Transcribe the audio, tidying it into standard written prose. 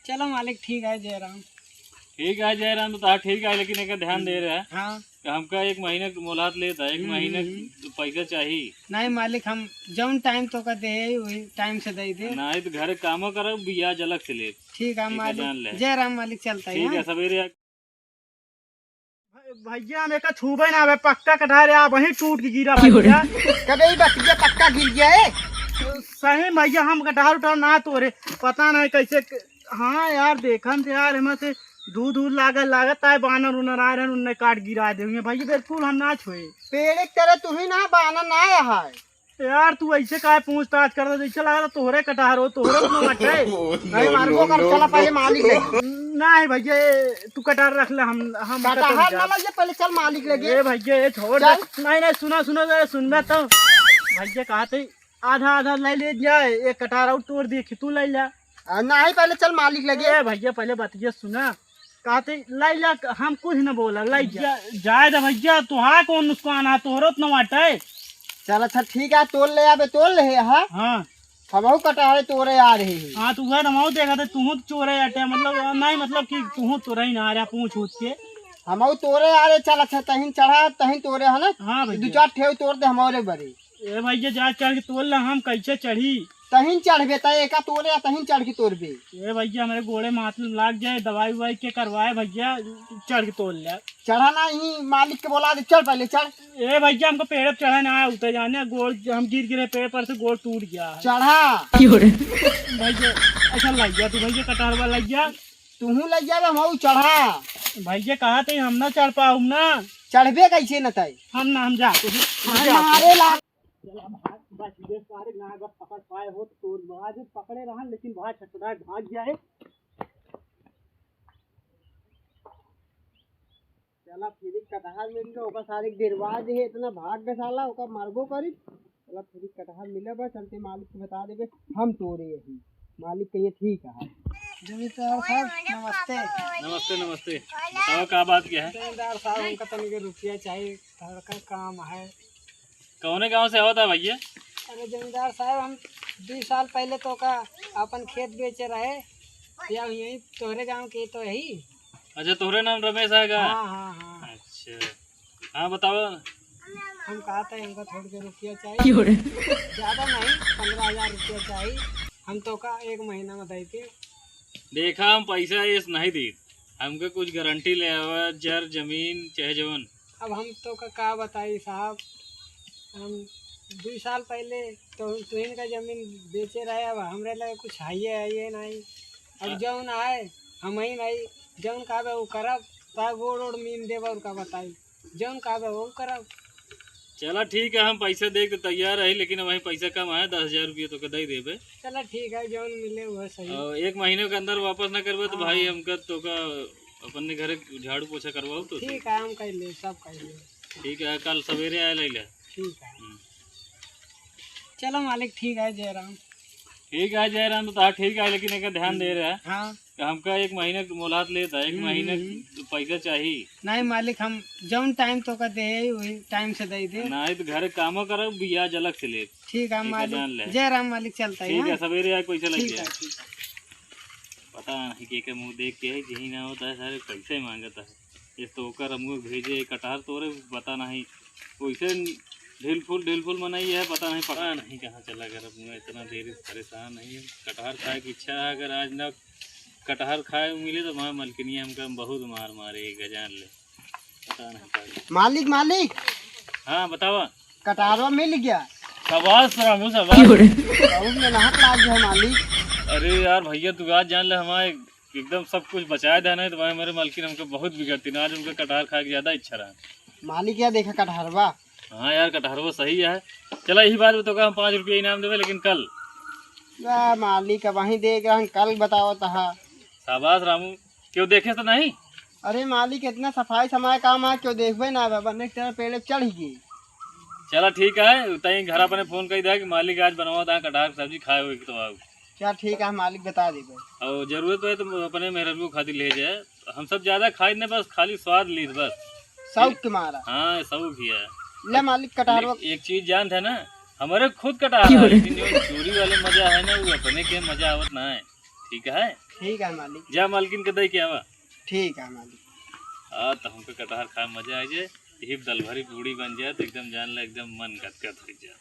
चलो मालिक ठीक है जयराम। ठीक है जयराम तो तार ठीक है, लेकिन एक ध्यान दे रहा है हाँ कि हमका एक महीने मोलात लेता है, एक महीने पैसा चाहिए। नहीं मालिक, हम जौन टाइम तो का दे वही टाइम से दे दे। नहीं तो घर कामो करो, ब्याज अलग से ले। ठीक है जान ले। मालिक, जयराम मालिक चलता है। ठीक है सवेरे भैया मेरे का छूबे ना आवे, पक्का कटहर यार वहीं टूट के गिरा भैया। कभी बतिया पक्का गिर गया है। सही भैया, हम कटहर उठा ना तोरे, पता नहीं कैसे। हाँ यार देखन थे यार, हमें से दूध लागत है, बानर उनर आ रहे उन्हें काट गिरा देंगे भैया, बिल्कुल हम ना छोए। पेड़ एक तरह तू ही ना बानर ना आया है यार तू ऐसे काहे पूछताछ कर रहा, जैसे लगा तोहरे कटहर हो, तोहरे नहीं मारबो कर, चला पहले मालिक लगे। नहीं भैया तू कटहर रख ले, हम कटहर ना लगे, पहले चल मालिक लगे। ये भैया ये छोड़ दे। नहीं सुना सुनना तो भैया कहा थे आधा ले जाए, एक कटहर और तोड़ दिए तू ले जा। नहीं पहले चल मालिक लगे। ए भैया पहले बतिया सुना, कहते लाई ला, हम कुछ न बोला, लाई जाए दे भैया, तुहार कौन नुकसान है, तोहरत न बाटे। चल अच्छा ठीक है, तोड़ ले आबे, तोड़ ले। हाँ हमहू कटहर तोड़े आ रहे हैं। हाँ तू घर हम देखा थे, तू चोरे अटे, मतलब नहीं मतलब कि तू तोरे ही ना आ रहा पूछ उछ के। हमहू तोड़े आ रहे। चल अच्छा तहिन चढ़ा, तहिन तोड़े है ना। हाँ दो भैया चार ठेव तोड़ दे हमारे बड़े। ए भैया जा चढ़ के तोड़ ला, हम कैसे चढ़ी। तहिन चढ़बे त एका तोड़े या तहिन चढ़ के तोड़बे। ए भैया हमारे गोड़े में हाथ लाग जाए, दवाई उवाई के करवाए भैया, चढ़ के तोड़ ले। चढ़ा ना ही मालिक के बोला दे, चल पहले चढ़। ए भैया हमको पेड़ पे चढ़ा ना उतर जाने, गोड़ हम गिर गिरे पेड़ पर से, गोड़ टूट गया है। चढ़ा भैया अच्छा लग गया, तू भैया कटहर वाला लग गया, तू ले जाबे, हमहू चढ़ा। भैया कहा थे हम ना चढ़ पाऊ ना। चढ़बे कैसे न तई, हम जाते मारे ला। पकड़ पाए हो तो आज पकड़े रहा, लेकिन भाई छटपटा भाग गया है। चला फिर कटहर मिल गया, ओका सारे गिरवाज है, इतना भाग के साला ओका मारबो करी। चला फिर कटहर मिले बा, चलते मालिक को बता देबे हम तोड़े यही। मालिक कहिए ठीक है। जमींदार साहब नमस्ते। नमस्ते नमस्ते, बताओ क्या बात क्या है। जमींदार साहब हमका तनिक रुपया चाहिए, घर का काम है। कौने गांव से होता भैया। अरे जमींदार साहब, हम 2 साल पहले तो का अपन खेत बेचे रहे, या यही तोहरे गांव के तो यही। अच्छा तोहरे नाम रमेश है का। हाँ। अच्छा हाँ बताओ। हम कहा था हमको थोड़ी के रुपया चाहिए, ज्यादा नहीं, 15,000 रुपया चाहिए। हम तो का 1 महीना में देते। देखा हम पैसा ये नहीं दी, हमको कुछ गारंटी ले आवा, जर जमीन चाहे जवन। अब हम तो का बताई साहब, हम 2 साल पहले तो तुहिन का जमीन बेचे रहे, अब हमरे लगे कुछ है नहीं। अब जौन आए हम ही नहीं, जौन काबे वो करब, तब गोड़ मीन देव और का बताई, जौन काबे वो करब। चला ठीक है, हम पैसा दे के तैयार है, लेकिन वही पैसा कम है, 10,000 रुपये तो दे देबे। चला ठीक है, जौन मिले वो सही। और 1 महीने के अंदर वापस ना करबे तो भाई हमका तो का अपने घर झाड़ू पोछा करवाओ तो। ठीक है, हम कर ले, सब कर ले। ठीक है, कल सवेरे आए ले ले। ठीक है चलो मालिक ठीक है जयराम। ठीक है जयराम तो तार ठीक है, लेकिन एक ध्यान दे रहा है हाँ कि हमका एक महीने मोलात लेता है, एक महीने पैसा चाहिए। नहीं मालिक, हम जौन टाइम तो का दे वही टाइम से दे दे। नहीं तो घर कामो करो, ब्याज अलग से ले। ठीक है जान ले। मालिक, जयराम मालिक चलता है। ठीक है सवेरे आए पैसा लग ठीक जाए। है। पता नहीं के मुंह देख के यही ना होता है, सारे पैसे मांगता है। ये तो होकर मुँह भेजे कटहर तोड़े, पता नहीं वैसे ढील फुल मनाई है, पता नहीं कहाँ चला गया मुँह, इतना देर परेशान नहीं है। कटहर खाए की इच्छा है, अगर आज ना कटहर खाए मिले तो वहाँ मलकिनी हमका बहुत मारे गजान ले, पता नहीं। मालिक हाँ बताओ। कटारवा मिल गया। सवास रामू सवास में नहक लाग गया मालिक। अरे यार भैया तू आज जान ले, हमारे एकदम सब कुछ बचाया था, नहीं तो भाई हमारे मालकिन हमको बहुत बिगड़ती ना, आज उनका कटहर खाए की ज्यादा इच्छा रहा। मालिक क्या देखा कटहरवा। हाँ यार कटहर वो सही है। चला यही बात तो हम 5 रुपये इनाम देवे, लेकिन कल। मालिक वहीं देख रहा, कल बताओ तहा। शाबाश रामू, क्यों देखे तो नहीं। अरे मालिक इतना सफाई समय काम है, क्यों देखबे ना, बनने की तरह पेड़ चढ़ गई। चला ठीक है, तई घर अपने फोन कर दिया कि मालिक आज बनवा था कटहर की सब्जी खाए हुए तो आओ। क्या ठीक है मालिक बता देबे। और जरूरत है तो अपने मेहरबू खातिर ले जाए, हम सब ज्यादा खाई नहीं, बस खाली स्वाद ली बस, शौक के मारा। हाँ सब भी है। ले मालिक कटहर। एक चीज जान है ना, हमारे खुद कटहर है, लेकिन जो चोरी वाले मजा है ना, वो अपने के मजा आवत ना है। ठीक है। ठीक है मालिक। जा मालकिन के दे के आवा। ठीक है मालिक। तो हमको कटहर खा मजा आ जाए, यही दल भरी पूड़ी बन जाए तो एकदम जान ला एकदम मन गदगद हो जाए।